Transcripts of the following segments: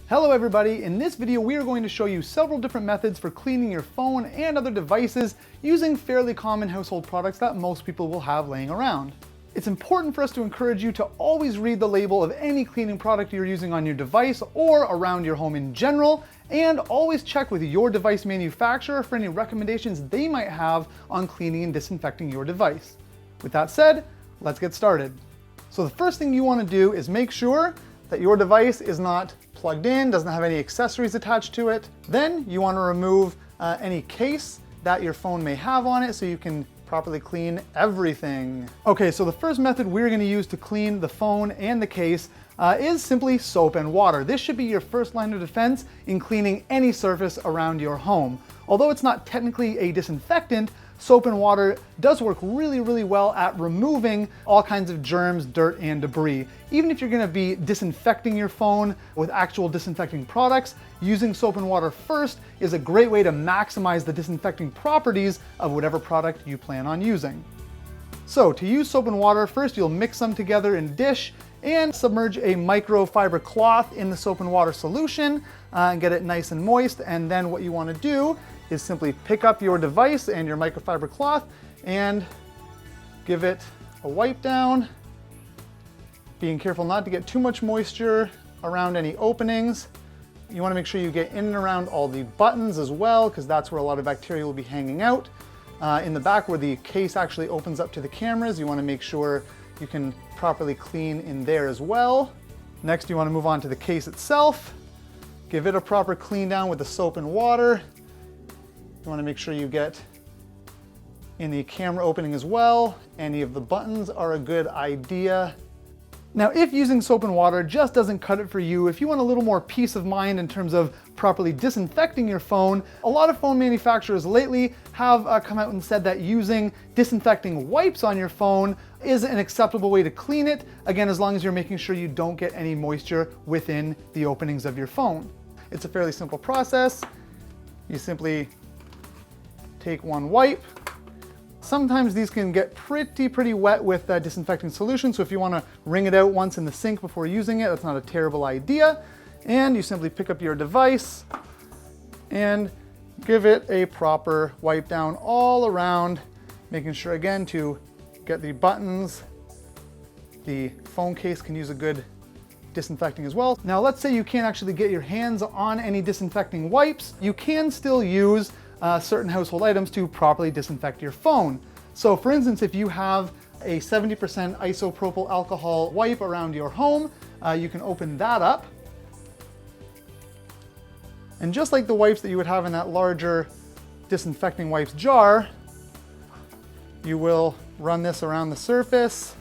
Hello everybody, in this video we are going to show you several different methods for cleaning your phone and other devices using fairly common household products that most people will have laying around. It's important for us to encourage you to always read the label of any cleaning product you're using on your device or around your home in general, and always check with your device manufacturer for any recommendations they might have on cleaning and disinfecting your device. With that said, let's get started. So the first thing you want to do is make sure that your device is not plugged in, doesn't have any accessories attached to it. Then you want to remove any case that your phone may have on it so you can properly clean everything. Okay, so the first method we're going to use to clean the phone and the case is simply soap and water. This should be your first line of defense in cleaning any surface around your home. Although it's not technically a disinfectant, soap and water does work really well at removing all kinds of germs, dirt, and debris. Even if you're going to be disinfecting your phone with actual disinfecting products, using soap and water first is a great way to maximize the disinfecting properties of whatever product you plan on using. So to use soap and water, first you'll mix them together in a dish and submerge a microfiber cloth in the soap and water solution and get it nice and moist. And then what you want to do is simply pick up your device and your microfiber cloth and give it a wipe down, being careful not to get too much moisture around any openings. You want to make sure you get in and around all the buttons as well, because that's where a lot of bacteria will be hanging out. In the back where the case actually opens up to the cameras, you want to make sure you can properly clean in there as well. Next, you want to move on to the case itself. Give it a proper clean down with the soap and water. You want to make sure you get in the camera opening as well. Any of the buttons are a good idea. Now, if using soap and water just doesn't cut it for you, if you want a little more peace of mind in terms of properly disinfecting your phone, a lot of phone manufacturers lately have come out and said that using disinfecting wipes on your phone is an acceptable way to clean it. Again, as long as you're making sure you don't get any moisture within the openings of your phone. It's a fairly simple process. You simply take one wipe. Sometimes these can get pretty wet with disinfecting solution, so if you want to wring it out once in the sink before using it, that's not a terrible idea. And you simply pick up your device and give it a proper wipe down all around, making sure again to get the buttons. The phone case can use a good disinfecting as well. Now let's say you can't actually get your hands on any disinfecting wipes. You can still use certain household items to properly disinfect your phone. So for instance, if you have a 70% isopropyl alcohol wipe around your home, you can open that up. And just like the wipes that you would have in that larger disinfecting wipes jar, you will run this around the surface.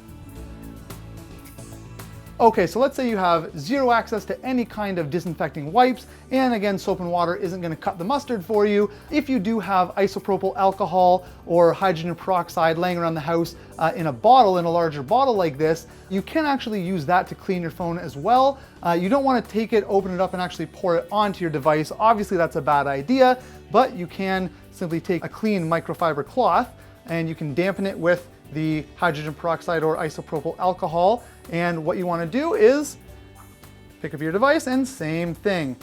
Okay, so let's say you have zero access to any kind of disinfecting wipes, and again, soap and water isn't going to cut the mustard for you. If you do have isopropyl alcohol or hydrogen peroxide laying around the house in a bottle, in a larger bottle like this, you can actually use that to clean your phone as well. You don't want to take it, open it up, and actually pour it onto your device. Obviously, that's a bad idea, but you can simply take a clean microfiber cloth and you can dampen it with the hydrogen peroxide or isopropyl alcohol. And what you want to do is pick up your device and same thing.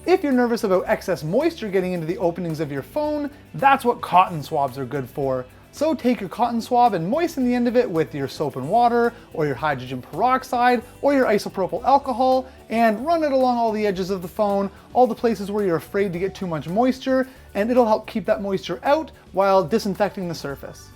If you're nervous about excess moisture getting into the openings of your phone, that's what cotton swabs are good for. So take your cotton swab and moisten the end of it with your soap and water or your hydrogen peroxide or your isopropyl alcohol and run it along all the edges of the phone, all the places where you're afraid to get too much moisture, and it'll help keep that moisture out while disinfecting the surface.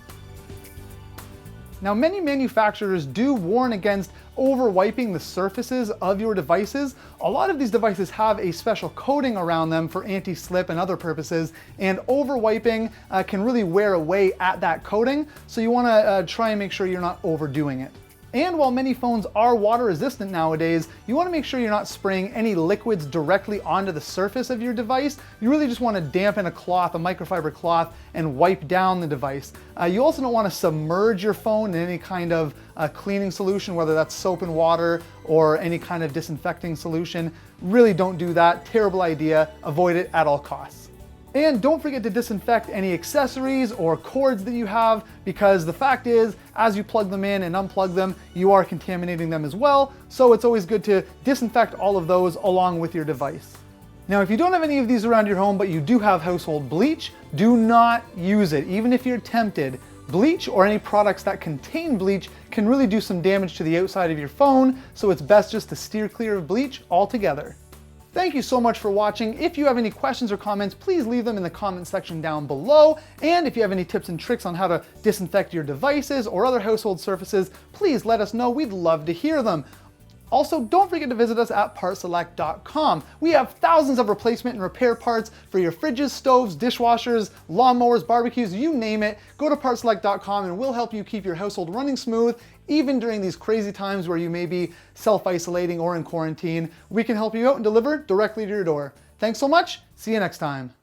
Now, many manufacturers do warn against over wiping the surfaces of your devices. A lot of these devices have a special coating around them for anti-slip and other purposes, and over wiping can really wear away at that coating. So you want to try and make sure you're not overdoing it. And while many phones are water resistant nowadays, you want to make sure you're not spraying any liquids directly onto the surface of your device. You really just want to dampen a cloth, a microfiber cloth, and wipe down the device. You also don't want to submerge your phone in any kind of cleaning solution, whether that's soap and water or any kind of disinfecting solution. Really don't do that. Terrible idea. Avoid it at all costs. And don't forget to disinfect any accessories or cords that you have, because the fact is, as you plug them in and unplug them, you are contaminating them as well. So it's always good to disinfect all of those along with your device. Now, if you don't have any of these around your home, but you do have household bleach, do not use it. Even if you're tempted, bleach or any products that contain bleach can really do some damage to the outside of your phone, so it's best just to steer clear of bleach altogether. Thank you so much for watching. If you have any questions or comments, please leave them in the comment section down below. And if you have any tips and tricks on how to disinfect your devices or other household surfaces, please let us know. We'd love to hear them. Also, don't forget to visit us at PartSelect.com. We have thousands of replacement and repair parts for your fridges, stoves, dishwashers, lawnmowers, barbecues, you name it. Go to PartSelect.com and we'll help you keep your household running smooth, even during these crazy times where you may be self-isolating or in quarantine. We can help you out and deliver directly to your door. Thanks so much. See you next time.